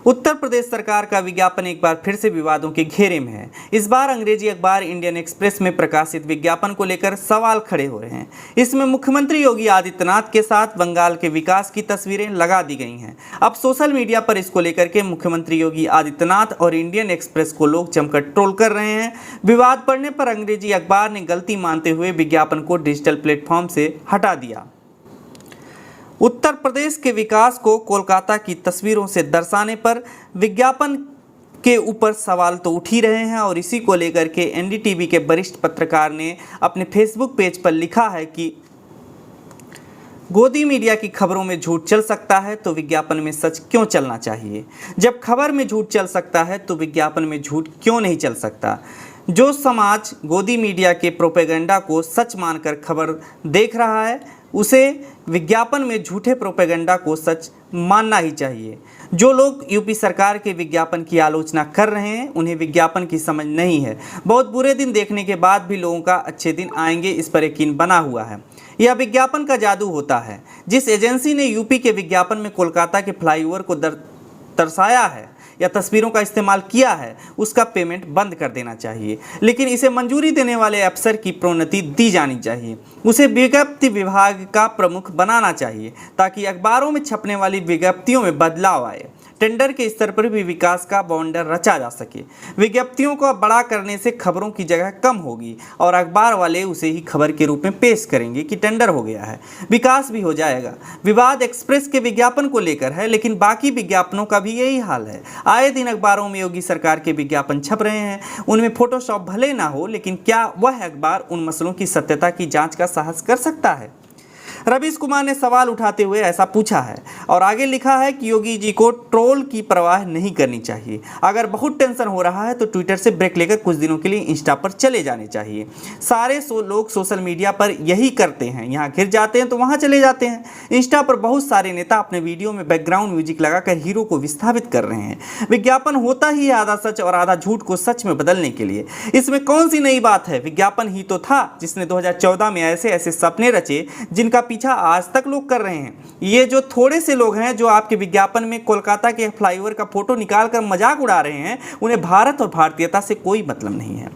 उत्तर प्रदेश सरकार का विज्ञापन एक बार फिर से विवादों के घेरे में है। इस बार अंग्रेजी अखबार इंडियन एक्सप्रेस में प्रकाशित विज्ञापन को लेकर सवाल खड़े हो रहे हैं। इसमें मुख्यमंत्री योगी आदित्यनाथ के साथ बंगाल के विकास की तस्वीरें लगा दी गई हैं। अब सोशल मीडिया पर इसको लेकर के मुख्यमंत्री योगी आदित्यनाथ और इंडियन एक्सप्रेस को लोग जमकर ट्रोल कर रहे हैं। विवाद बढ़ने पर अंग्रेजी अखबार ने गलती मानते हुए विज्ञापन को डिजिटल प्लेटफॉर्म से हटा दिया। उत्तर प्रदेश के विकास को कोलकाता की तस्वीरों से दर्शाने पर विज्ञापन के ऊपर सवाल तो उठ ही रहे हैं और इसी को लेकर के एनडीटीवी के वरिष्ठ पत्रकार ने अपने फेसबुक पेज पर लिखा है कि गोदी मीडिया की खबरों में झूठ चल सकता है तो विज्ञापन में सच क्यों चलना चाहिए। जब खबर में झूठ चल सकता है तो विज्ञापन में झूठ क्यों नहीं चल सकता। जो समाज गोदी मीडिया के प्रोपेगेंडा को सच मानकर खबर देख रहा है उसे विज्ञापन में झूठे प्रोपेगेंडा को सच मानना ही चाहिए। जो लोग यूपी सरकार के विज्ञापन की आलोचना कर रहे हैं उन्हें विज्ञापन की समझ नहीं है। बहुत बुरे दिन देखने के बाद भी लोगों का अच्छे दिन आएंगे, इस पर यकीन बना हुआ है। यह विज्ञापन का जादू होता है। जिस एजेंसी ने यूपी के विज्ञापन में कोलकाता के फ्लाईओवर को दर्शाया है या तस्वीरों का इस्तेमाल किया है उसका पेमेंट बंद कर देना चाहिए, लेकिन इसे मंजूरी देने वाले अफसर की प्रोन्नति दी जानी चाहिए। उसे विज्ञप्ति विभाग का प्रमुख बनाना चाहिए ताकि अखबारों में छपने वाली विज्ञप्तियों में बदलाव आए। टेंडर के स्तर पर भी विकास का बाउंडर रचा जा सके। विज्ञप्तियों को बड़ा करने से खबरों की जगह कम होगी और अखबार वाले उसे ही खबर के रूप में पेश करेंगे कि टेंडर हो गया है, विकास भी हो जाएगा। विवाद एक्सप्रेस के विज्ञापन को लेकर है, लेकिन बाकी विज्ञापनों का भी यही हाल है। आए दिन अखबारों में योगी सरकार के विज्ञापन छप रहे हैं। उनमें फोटोशॉप भले ना हो, लेकिन क्या वह अखबार उन मसलों की सत्यता की जाँच का साहस कर सकता है। रवीश कुमार ने सवाल उठाते हुए ऐसा पूछा है और आगे लिखा है कि योगी जी को ट्रोल की परवाह नहीं करनी चाहिए। अगर बहुत टेंशन हो रहा है तो ट्विटर से ब्रेक लेकर कुछ दिनों के लिए इंस्टा पर चले जाने चाहिए। सारे लोग सोशल मीडिया पर यही करते हैं, यहाँ घिर जाते हैं तो वहाँ चले जाते हैं। इंस्टा पर बहुत सारे नेता अपने वीडियो में बैकग्राउंड म्यूजिक लगाकर हीरो को विस्थापित कर रहे हैं। विज्ञापन होता ही आधा सच और आधा झूठ को सच में बदलने के लिए। इसमें कौन सी नई बात है। विज्ञापन ही तो था जिसने 2014 में ऐसे ऐसे सपने रचे जिनका पीछा आज तक लोग कर रहे हैं। ये जो थोड़े से लोग हैं जो आपके विज्ञापन में कोलकाता के फ्लाईओवर का फोटो निकालकर मजाक उड़ा रहे हैं, उन्हें भारत और भारतीयता से कोई मतलब नहीं है।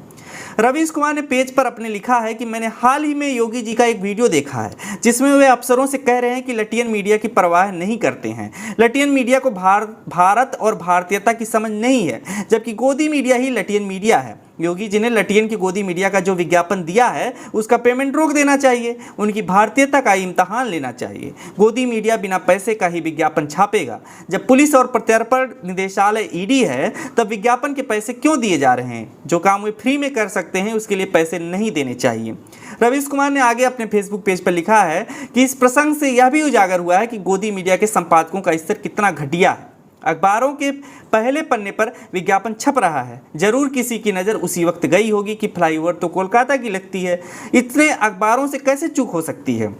रवीश कुमार ने पेज पर अपने लिखा है कि मैंने हाल ही में योगी जी का एक वीडियो देखा है जिसमें वे अफसरों से कह रहे हैं कि लटियन मीडिया की परवाह नहीं करते हैं। लटियन मीडिया को भारत और भारतीयता की समझ नहीं है, जबकि गोदी मीडिया ही लटियन मीडिया है। योगी जी ने लटियन की गोदी मीडिया का जो विज्ञापन दिया है उसका पेमेंट रोक देना चाहिए। उनकी भारतीयता का इम्तहान लेना चाहिए। गोदी मीडिया बिना पैसे का ही विज्ञापन छापेगा। जब पुलिस और प्रत्यर्पण निदेशालय ईडी है तब विज्ञापन के पैसे क्यों दिए जा रहे हैं। जो काम वे फ्री में कर सकते हैं उसके लिए पैसे नहीं देने चाहिए। रवीश कुमार ने आगे अपने फेसबुक पेज पर लिखा है कि इस प्रसंग से यह भी उजागर हुआ है कि गोदी मीडिया के संपादकों का स्तर कितना घटिया है। अखबारों के पहले पन्ने पर विज्ञापन छप रहा है। जरूर किसी की नज़र उसी वक्त गई होगी कि फ्लाईओवर तो कोलकाता की लगती है। इतने अखबारों से कैसे चूक हो सकती है।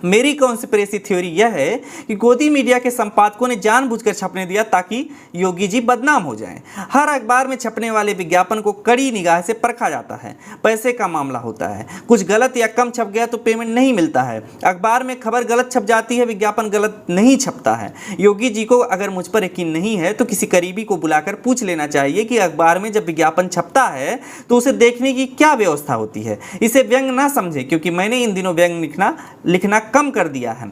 मेरी कॉन्स्पिरेसी थ्योरी यह है कि गोदी मीडिया के संपादकों ने जानबूझकर छपने दिया ताकि योगी जी बदनाम हो जाएं। हर अखबार में छपने वाले विज्ञापन को कड़ी निगाह से परखा जाता है। पैसे का मामला होता है। कुछ गलत या कम छप गया तो पेमेंट नहीं मिलता है। अखबार में खबर गलत छप जाती है, विज्ञापन गलत नहीं छपता है। योगी जी को अगर मुझ पर यकीन नहीं है तो किसी करीबी को बुलाकर पूछ लेना चाहिए कि अखबार में जब विज्ञापन छपता है तो उसे देखने की क्या व्यवस्था होती है। इसे व्यंग ना समझे, क्योंकि मैंने इन दिनों व्यंग लिखना कम कर दिया है।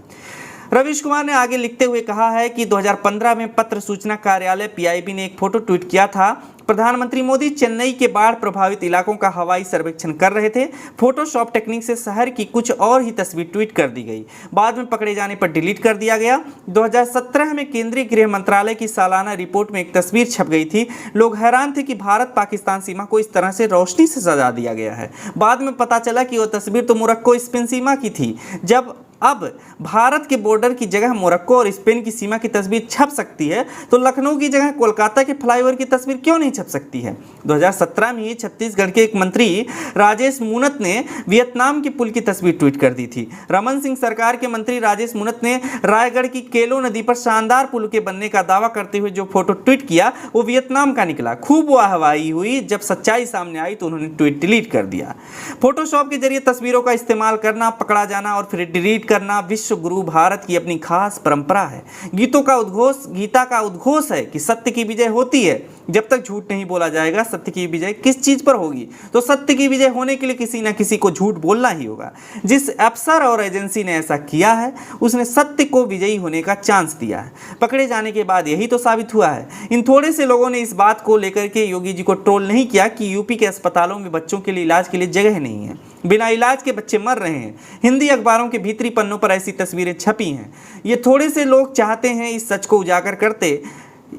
रवीश कुमार ने आगे लिखते हुए कहा है कि 2015 में पत्र सूचना कार्यालय पीआईबी ने एक फोटो ट्वीट किया था। प्रधानमंत्री मोदी चेन्नई के बाढ़ प्रभावित इलाकों का हवाई सर्वेक्षण कर रहे थे। फोटोशॉप टेक्निक से शहर की कुछ और ही तस्वीर ट्वीट कर दी गई, बाद में पकड़े जाने पर डिलीट कर दिया गया। 2017 में केंद्रीय गृह मंत्रालय की सालाना रिपोर्ट में एक तस्वीर छप गई थी। लोग हैरान थे कि भारत पाकिस्तान सीमा को इस तरह से रोशनी से सजा दिया गया है। बाद में पता चला कि वह तस्वीर तो मोरक्को स्पेन सीमा की थी। जब अब भारत के बॉर्डर की जगह मोरक्को और स्पेन की सीमा की तस्वीर छप सकती है तो लखनऊ की जगह कोलकाता के फ्लाईओवर की तस्वीर क्यों नहीं छप सकती है। 2017 में ही छत्तीसगढ़ के एक मंत्री राजेश मूणत ने वियतनाम के पुल की तस्वीर ट्वीट कर दी थी। रमन सिंह सरकार के मंत्री राजेश मूणत ने रायगढ़ की केलो नदी पर शानदार पुल के बनने का दावा करते हुए जो फोटो ट्वीट किया वो वियतनाम का निकला। खूब वाहवाही हुई। जब सच्चाई सामने आई तो उन्होंने ट्वीट डिलीट कर दिया। फोटोशॉप के जरिए तस्वीरों का इस्तेमाल करना, पकड़ा जाना और फिर डिलीट करना विश्व गुरु भारत की अपनी खास परंपरा है। गीता का उद्घोष है कि सत्य की विजय होती है। जब तक झूठ नहीं बोला जाएगा, सत्य की विजय किस चीज पर होगी? तो सत्य की विजय होने के लिए किसी न किसी को झूठ बोलना ही होगा। जिस अफसर और एजेंसी ने ऐसा किया है, उसने सत्य को विजयी होने का चांस दिया है। पकड़े जाने के बाद यही तो साबित हुआ है। इन थोड़े से लोगों ने इस बात को लेकर के योगी जी को ट्रोल नहीं किया कि यूपी के अस्पतालों में बच्चों के लिए इलाज के लिए जगह नहीं है, बिना इलाज के बच्चे मर रहे हैं। हिंदी अखबारों के भीतरी पन्नों पर ऐसी तस्वीरें छपी हैं। ये थोड़े से लोग चाहते हैं इस सच को उजागर करते,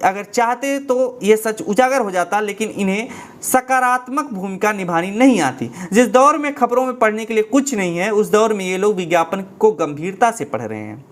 अगर चाहते तो ये सच उजागर हो जाता, लेकिन इन्हें सकारात्मक भूमिका निभानी नहीं आती। जिस दौर में खबरों में पढ़ने के लिए कुछ नहीं है, उस दौर में ये लोग विज्ञापन को गंभीरता से पढ़ रहे हैं।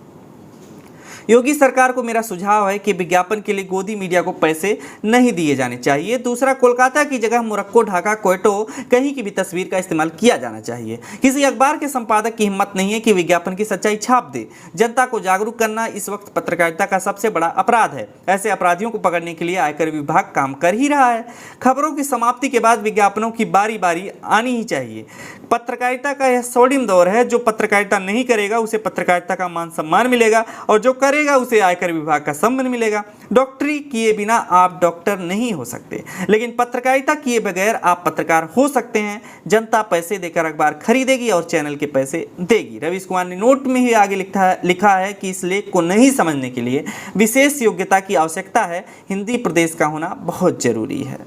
योगी सरकार को मेरा सुझाव है कि विज्ञापन के लिए गोदी मीडिया को पैसे नहीं दिए जाने चाहिए। दूसरा, कोलकाता की जगह मोरक्को, ढाका, क्वेटो कहीं की भी तस्वीर का इस्तेमाल किया जाना चाहिए। किसी अखबार के संपादक की हिम्मत नहीं है कि विज्ञापन की सच्चाई छाप दे। जनता को जागरूक करना इस वक्त पत्रकारिता का सबसे बड़ा अपराध है। ऐसे अपराधियों को पकड़ने के लिए आयकर विभाग काम कर ही रहा है। खबरों की समाप्ति के बाद विज्ञापनों की बारी बारी आनी ही चाहिए। पत्रकारिता का यह स्वर्णिम दौर है। जो पत्रकारिता नहीं करेगा उसे पत्रकारिता का मान सम्मान मिलेगा, और जो करेगा उसे आयकर विभाग का सम्मान मिलेगा। डॉक्टरी किए बिना आप डॉक्टर नहीं हो सकते, लेकिन पत्रकारिता किए बगैर आप पत्रकार हो सकते हैं। जनता पैसे देकर अखबार खरीदेगी और चैनल के पैसे देगी। रवीश कुमार ने नोट में ही आगे लिखा है कि इस लेख को नहीं समझने के लिए विशेष योग्यता की आवश्यकता है। हिंदी प्रदेश का होना बहुत जरूरी है।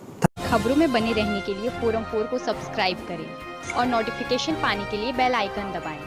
खबरों में बने रहने के लिए फोरम 4 को सब्सक्राइब करें और नोटिफिकेशन पाने के लिए बेल आइकन दबाएं।